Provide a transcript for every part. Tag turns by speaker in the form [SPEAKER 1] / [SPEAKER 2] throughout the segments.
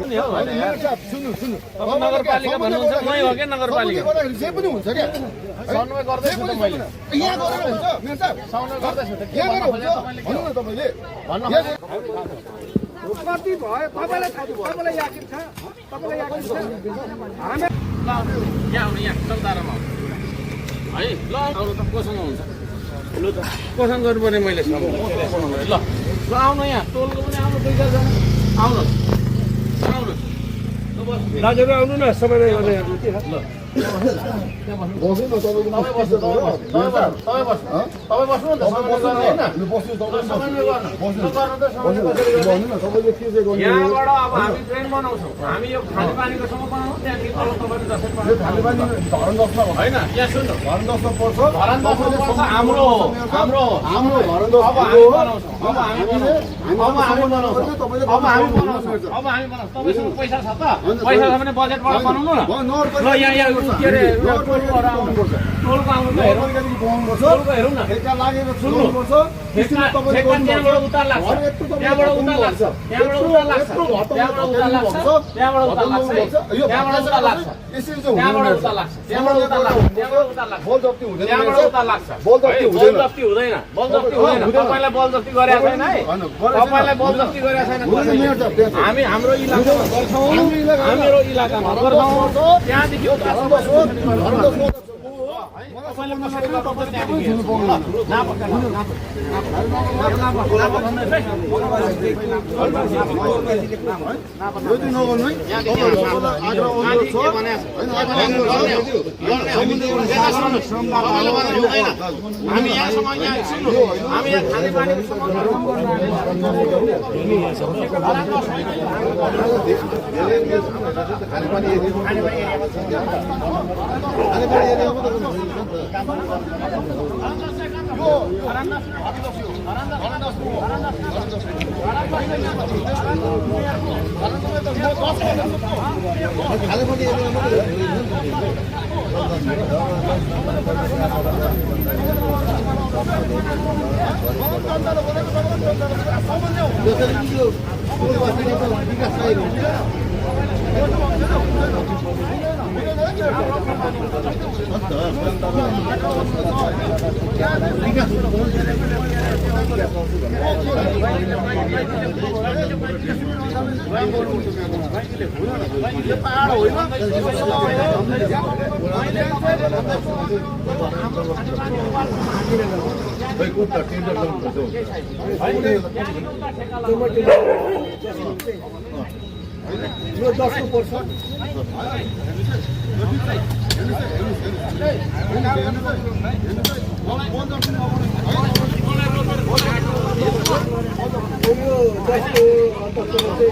[SPEAKER 1] नि हौ
[SPEAKER 2] सुन्नु
[SPEAKER 1] तपाईँ नगरपालिका भन्नुहुन्छ मै हो क्या नगरपालिका
[SPEAKER 2] जे पनि हुन्छ क्या
[SPEAKER 1] समन्वय गर्दैछु त मैले
[SPEAKER 2] यहाँ गरेर हुन्छ मेरो साहब
[SPEAKER 1] समन्वय गर्दैछु त के
[SPEAKER 2] यहाँ गरेर
[SPEAKER 1] भन्नु
[SPEAKER 2] हुन्छ भन्नु न तपाईँले
[SPEAKER 3] कति भयो तपाईँलाई थाहा छ तपाईँलाई याकिन छ तपाईँलाई याकिन छ हामी
[SPEAKER 1] यहाँ आउनु यहाँ चौतारामा है ल आउनु त कोसँग हुन्छ लु त कोसँग गर्नु पर्ने मैले ल ल आउनु यहाँ टोलको पनि आउनु दुई चारजना आउनु आउनु
[SPEAKER 3] दाजुहरू आउनु न सबैलाई गर्ने
[SPEAKER 2] बस्नु न तपाईँको
[SPEAKER 1] तपाईँ बस्नु नि त समन्वय गर्ने होइन
[SPEAKER 2] न तपाईँले के चाहिँ गर्नु
[SPEAKER 1] यहाँबाट अब हामी ट्रेन बनाउँछौँ हामी यो खानेपानीको सम्म बनाउँछौँ त्यहाँदेखि तल तपाईँले दसैँ
[SPEAKER 2] खानेपानी धरन दसमा
[SPEAKER 1] होइन यहाँ सुन्नु
[SPEAKER 2] धरन दसमा पर्छ
[SPEAKER 1] धरान दसमा पर्छ हाम्रो
[SPEAKER 2] हाम्रो धरन दस
[SPEAKER 1] अब हामी बनाउँछौँ अब हामी बनाउँछौँ तपाईँसँग पैसा छ त पैसा छ भने बजेटबाट बनाउनु न ल यहाँ के अरे टोलको आउनु त हेरौँ टोलको हेरौँ न
[SPEAKER 2] ठेक्का लागेको
[SPEAKER 1] सुन्नुपर्छ त्यहाँबाट उता लाग्छ त्यहाँबाट उता लाग्छ त्यहाँबाट उता लाग्छ त्यहाँबाट उता लाग्छ त्यहाँबाट उता लाग्छ त्यहाँबाट उता लाग्छ
[SPEAKER 2] यसरी चाहिँ
[SPEAKER 1] त्यहाँबाट उता लाग्छ त्यहाँबाट उता लाग्छ त्यहाँबाट उता लाग्छ
[SPEAKER 2] बल जप्ती हुँदैन
[SPEAKER 1] त्यहाँबाट उता लाग्छ
[SPEAKER 2] बल जप्ती हुँदैन
[SPEAKER 1] बल जप्ती हुँदैन बल जप्ती हुँदैन तपाईँलाई बल जप्ती गरेको छैन है तपाईँलाई बल जप्ती गरेको छैन हामी हाम्रो इलाकामा गर्छौँ हाम्रो इलाकामा गर्छौँ त्यहाँदेखि हामी यहाँसम्म यहाँ सुन्नु हामी यहाँ
[SPEAKER 3] यो 10 को पर्छ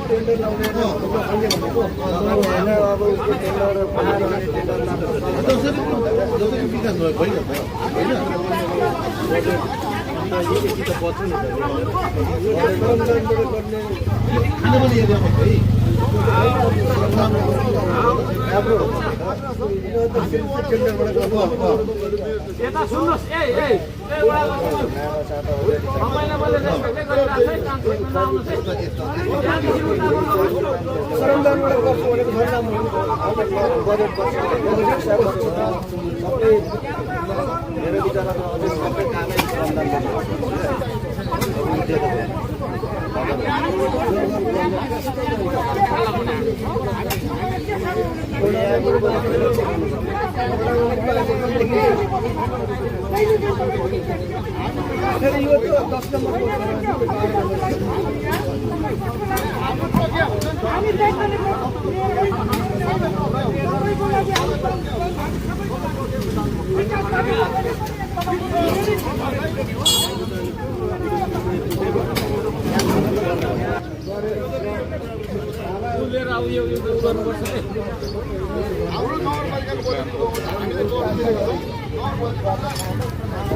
[SPEAKER 3] टेन्डर लाउने अब टेन्डर
[SPEAKER 1] यता सुन्नुहोस् तपाईँलाई मैले रेस्पेक्टै गरिरहेको छु ट्रान्सपोर्टमा आउनुहोस् है
[SPEAKER 3] सरमदानबाट गर्छु भनेको बजेट मेरो विचारमा अझै सबै कामै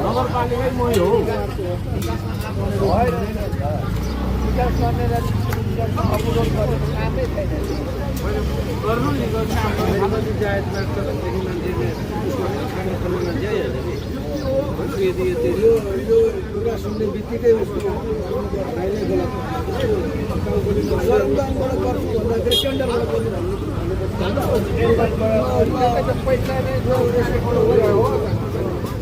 [SPEAKER 1] नगरपालिकै मै हो गर्नु नि गर्नु
[SPEAKER 3] कुरा सुन्ने बित्तिकै उसको भाइले गलत सरमदानबाट गर्छु भन्दाखेरि टेन्डरबाट गर्नु भन्नु पैसा नै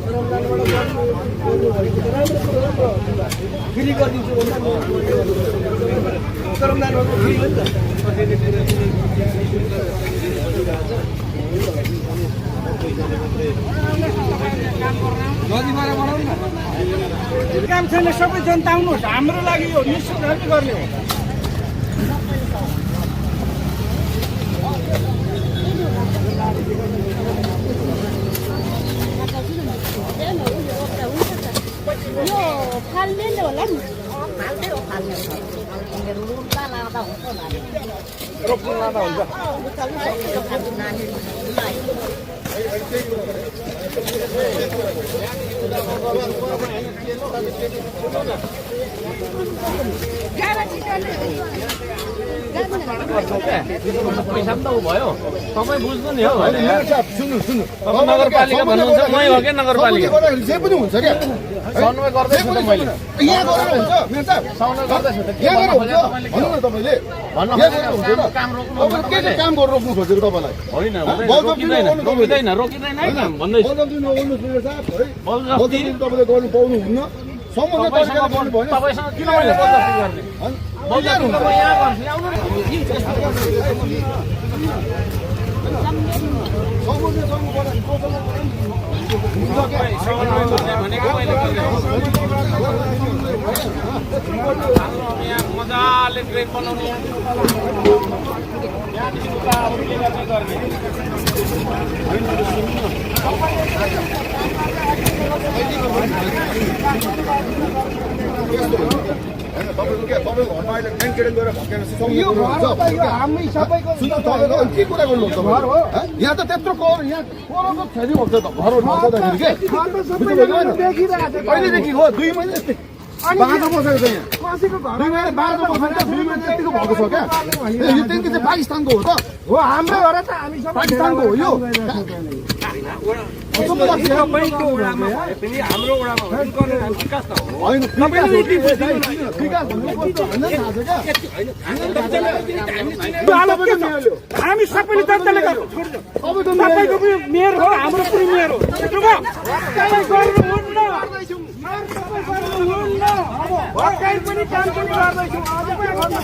[SPEAKER 3] सरमदानबाट गर्नु भनेको त राम्रो कुरो फ्री गरिदिन्छु भन्दा सरमदानबाट फ्री हो नि त नदीबाट बनाउनु न काम छैन सबै जनता आउनुहोस् हाम्रो लागि यो निःशुल्क गर्ने हो
[SPEAKER 4] यो फाल्ने होला नि फाल्दै हो फाल्ने रुममा लाँदा हुन्छ
[SPEAKER 3] रोप्नु लाँदा हुन्छ
[SPEAKER 1] पैसा पनि त ऊ भयो तपाईँ बुझ्नु नि हो
[SPEAKER 2] सुन्नु सुन्नु
[SPEAKER 1] नगरपालिका भन्नुहुन्छ मै हो क्या नगरपालिका
[SPEAKER 2] जे पनि हुन्छ क्या
[SPEAKER 1] समन्वय गर्दैछु त मैले
[SPEAKER 2] यहाँ गरेर हुन्छ मेरो साहब
[SPEAKER 1] समन्वय गर्दैछु त
[SPEAKER 2] यहाँ गरेर हुन्छ भन्नु न तपाईँले
[SPEAKER 1] काम रोक्नु
[SPEAKER 2] के के काम गरेर रोक्नु खोजेको तपाईँलाई
[SPEAKER 1] होइन रोकिँदैन रोकिँदैन है काम भन्दैछु
[SPEAKER 2] तपाईँले गर्नु पाउनुहुन्न समन्वय तरिकाले गर्नु भएन
[SPEAKER 1] तपाईँसँग किन मैले बलजफ्ती गर्ने बलजफ्ती त म यहाँ गर्छु आउनु भनेको मैले यहाँ मजाले ग्रेड बनाउनु
[SPEAKER 2] के कुरा गर्नुहुन्छ यहाँ त त्यत्रो करोड यहाँ करोडको फेरि हुन्छ त घर नजाँदाखेरि के कहिलेदेखि हो 2 महिना यस्तै बाँझो बसेको छ यहाँ 2 महिना बाँझो बसेको 2 महिना यतिको भएको छ क्या यो ट्याङ्की चाहिँ पाकिस्तानको हो त
[SPEAKER 3] हो हाम्रो हो र त हामी
[SPEAKER 2] पाकिस्तानको हो यो
[SPEAKER 3] हाम्रो ओडामा पनि हाम्रो ओडामा विकास त हो
[SPEAKER 2] होइन विकास
[SPEAKER 3] हामी सबैले जनताले गर्छौँ तपाईँको पनि मेयर हो हाम्रो पनि मेयर हो भर्खर पनि काम पनि
[SPEAKER 4] गर्दैन